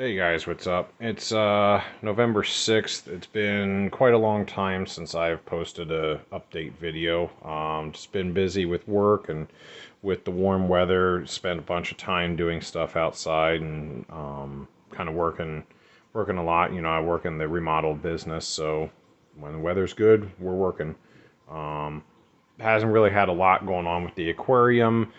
Hey guys, what's up? It's November 6th. It's been quite a long time since I've posted a update video. Just been busy with work and with the warm weather, spent a bunch of time doing stuff outside and kind of working a lot. You know, I work in the remodel business, so when the weather's good, we're working. Um, hasn't really had a lot going on with the aquarium.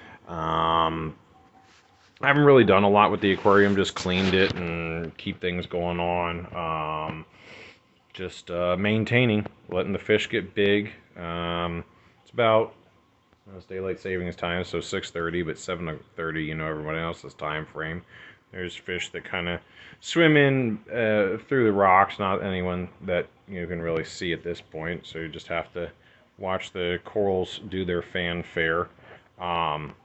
I haven't really done a lot with the aquarium, just cleaned it and keep things going on. Just maintaining, letting the fish get big. It's about it's daylight savings time, so 6:30, but 7:30, you know, everyone else's time frame. There's fish that kind of swim in through the rocks, not anyone that you can really see at this point, so you just have to watch the corals do their fanfare. Um,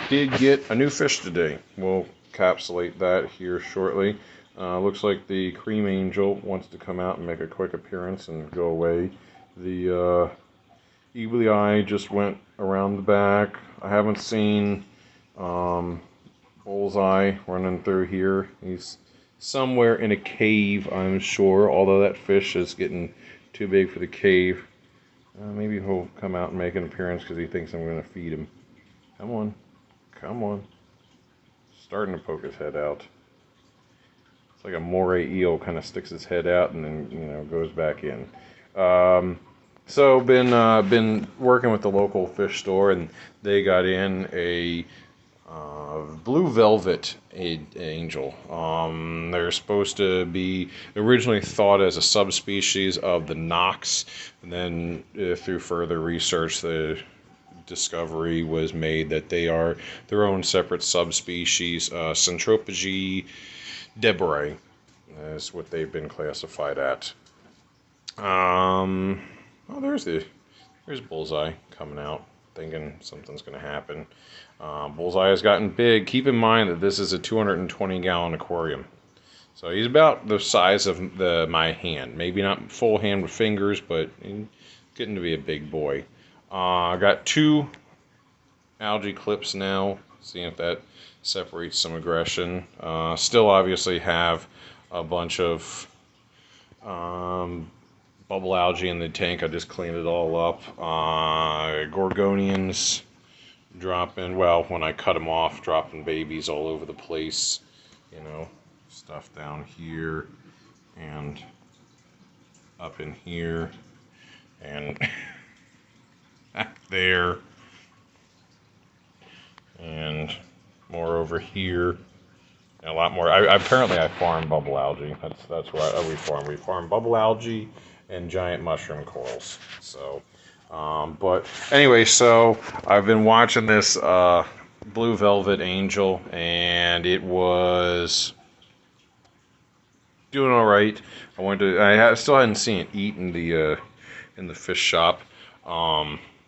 did get a new fish today. We'll encapsulate that here shortly. Looks like the cream angel wants to come out and make a quick appearance and go away. The eagly eye just went around the back. I haven't seen bullseye running through here. He's somewhere in a cave, I'm sure, although that fish is getting too big for the cave. Maybe he'll come out and make an appearance because he thinks I'm going to feed him. Come on. Come on. Starting to poke his head out. It's like a moray eel, kind of sticks his head out and then, you know, goes back in. So been working with the local fish store, and they got in a blue velvet angel. They're supposed to be originally thought as a subspecies of the Knox, and then through further research, the discovery was made that they are their own separate subspecies. Centrophagy deborah is what they've been classified at. Oh, there's Bullseye coming out, thinking something's going to happen. Bullseye has gotten big. Keep in mind that this is a 220-gallon aquarium. So he's about the size of my hand. Maybe not full hand with fingers, but he's getting to be a big boy. I got two algae clips now, seeing if that separates some aggression. Still obviously have a bunch of bubble algae in the tank. I just cleaned it all up. Gorgonians dropping, well, when I cut them off, dropping babies all over the place. You know, stuff down here and up in here and there, and more over here, and a lot more. Apparently I farm bubble algae. That's what we farm. We farm bubble algae and giant mushroom corals. So, but anyway, so I've been watching this blue velvet angel, and it was doing all right. I still hadn't seen it eat in the fish shop.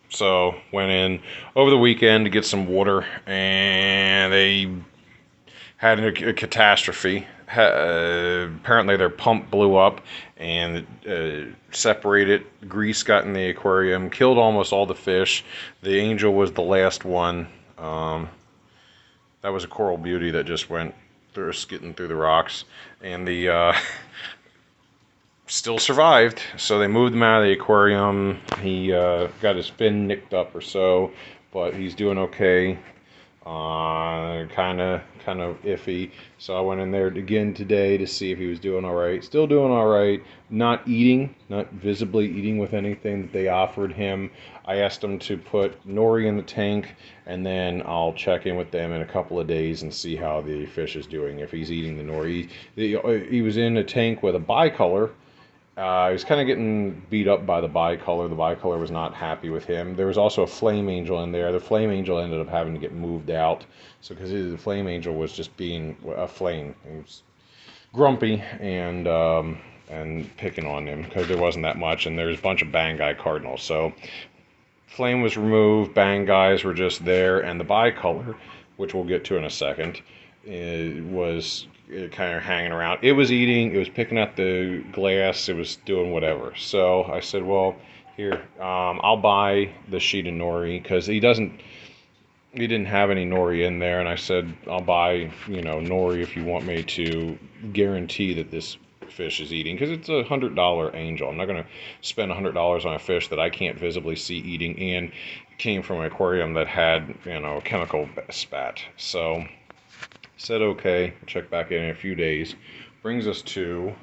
So went in over the weekend to get some water, and they had a catastrophe. Apparently their pump blew up and separated. Grease got in the aquarium, killed almost all the fish. The angel was the last one. That was a coral beauty that just went through, skidding through the rocks, and the still survived, so they moved him out of the aquarium. He got his fin nicked up or so, but he's doing okay. Kind of iffy. So I went in there again today to see if he was doing all right. Still doing all right. Not visibly eating with anything that they offered him. I asked him to put nori in the tank, and then I'll check in with them in a couple of days and see how the fish is doing, if he's eating the nori. He was in a tank with a bicolor. He was kind of getting beat up by the bicolor. The bicolor was not happy with him. There was also a flame angel in there. The flame angel ended up having to get moved out. So because the flame angel was just being a flame, he was grumpy and picking on him because there wasn't that much, and there's a bunch of Bangai cardinals. So flame was removed. Bangais were just there, and the bicolor, which we'll get to in a second, was kind of hanging around. It was eating, it was picking up the glass, it was doing whatever. So I said, well, here, I'll buy the sheet of nori, because he doesn't, he didn't have any nori in there, and I said, I'll buy, nori if you want me to guarantee that this fish is eating, because it's $100 angel. I'm not going to spend $100 on a fish that I can't visibly see eating, and came from an aquarium that had, chemical spat. So, said okay, check back in a few days. Brings us to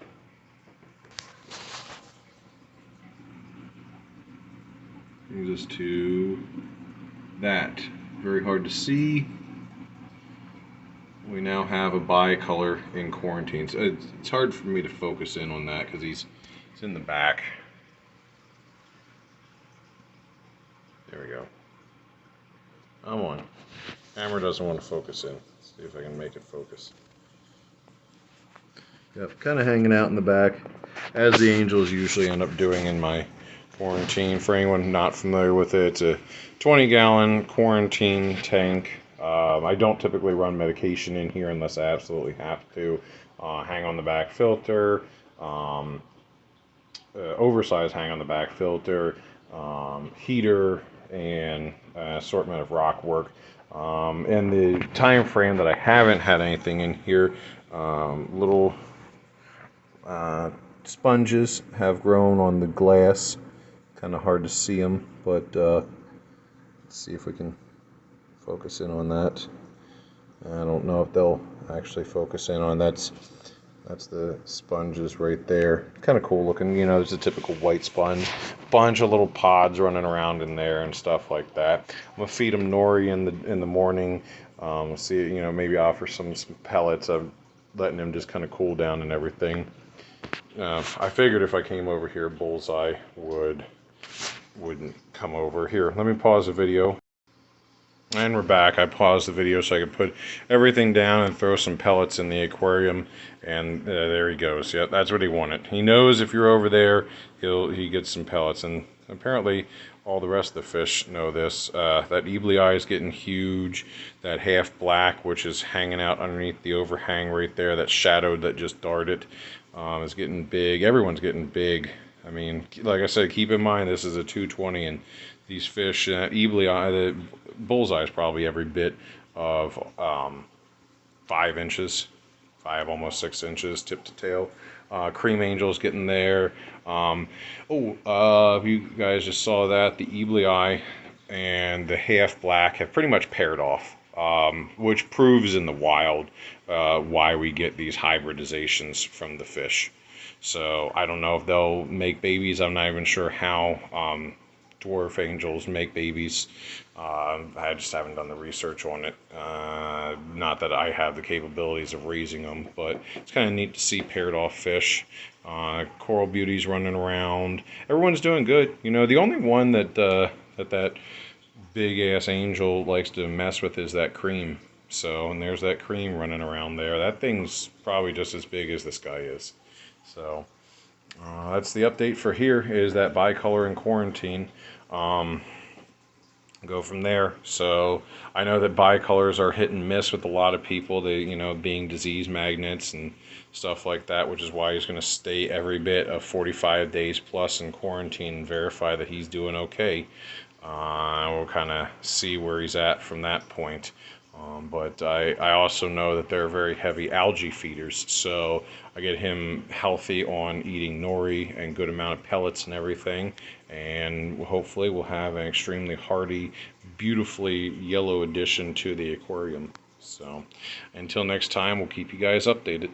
that. Very hard to see. We now have a bicolor in quarantine. So it's hard for me to focus in on that because he's in the back. There we go. I'm on. Camera doesn't want to focus in. Let's see if I can make it focus. Yep, kind of hanging out in the back, as the angels usually end up doing in my quarantine. For anyone not familiar with it, it's a 20-gallon quarantine tank. I don't typically run medication in here unless I absolutely have to. Hang on the back filter, oversized hang on the back filter, heater, and assortment of rock work. And the time frame that I haven't had anything in here, little sponges have grown on the glass. Kind of hard to see them, but let's see if we can focus in on that. I don't know if they'll actually focus in on that's the sponges right there. Kind of cool looking. There's a typical white sponge, bunch of little pods running around in there and stuff like that. I'm gonna feed them nori in the morning. See, maybe offer some pellets. I'm letting them just kind of cool down and everything. I figured if I came over here, Bullseye wouldn't come over. Here, let me pause the video. And we're back. I paused the video so I could put everything down and throw some pellets in the aquarium. And there he goes. Yeah, that's what he wanted. He knows if you're over there, he gets some pellets. And apparently all the rest of the fish know this. That eblei is getting huge. That half black, which is hanging out underneath the overhang right there, that shadow that just darted, is getting big. Everyone's getting big. I mean, like I said, keep in mind this is a 220, and these fish, eblei, the bullseye is probably every bit of 5 inches, almost 6 inches, tip to tail. Cream angel's getting there. If you guys just saw that, the eblei and the half black have pretty much paired off, which proves in the wild why we get these hybridizations from the fish. So I don't know if they'll make babies. I'm not even sure how dwarf angels make babies. I just haven't done the research on it. Not that I have the capabilities of raising them, but it's kind of neat to see paired off fish. Coral beauties running around. Everyone's doing good. The only one that big ass angel likes to mess with is that cream. So, and there's that cream running around there. That thing's probably just as big as this guy is. So that's the update for here, is that bicolor in quarantine. Go from there. So I know that bicolors are hit and miss with a lot of people, they being disease magnets and stuff like that, which is why he's going to stay every bit of 45 days plus in quarantine and verify that he's doing okay. We'll kind of see where he's at from that point. But I also know that they're very heavy algae feeders, so I get him healthy on eating nori and good amount of pellets and everything, and hopefully we'll have an extremely hardy, beautifully yellow addition to the aquarium. So until next time, we'll keep you guys updated.